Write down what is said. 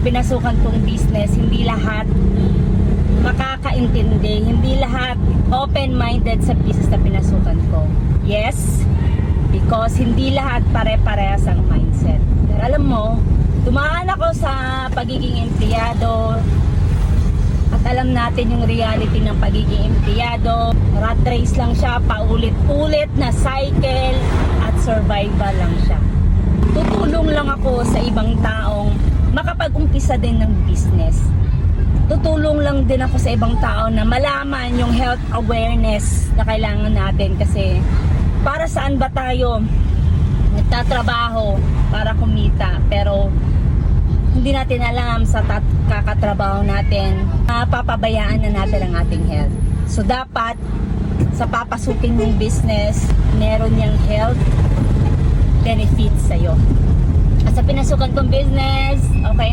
pinasukan kong business, hindi lahat makakaintindi, hindi lahat open-minded sa business na pinasukan ko. Yes, because hindi lahat pare-parehas ang mindset. Pero alam mo, dumaan ako sa pagiging empleyado at alam natin yung reality ng pagiging empleyado. Rat race lang siya, paulit-ulit na cycle at survival lang siya. Tutulong lang ako sa ibang taong makapag-umpisa din ng business. Tutulong lang din ako sa ibang tao na malaman yung health awareness na kailangan natin, kasi para saan ba tayo nagtatrabaho? Para kumita, pero hindi natin alam sa kakatrabaho natin, papabayaan na natin ang ating health. So dapat sa papasukin mong business, meron niyang health benefits sa'yo. At sa pinasukan kong business, okay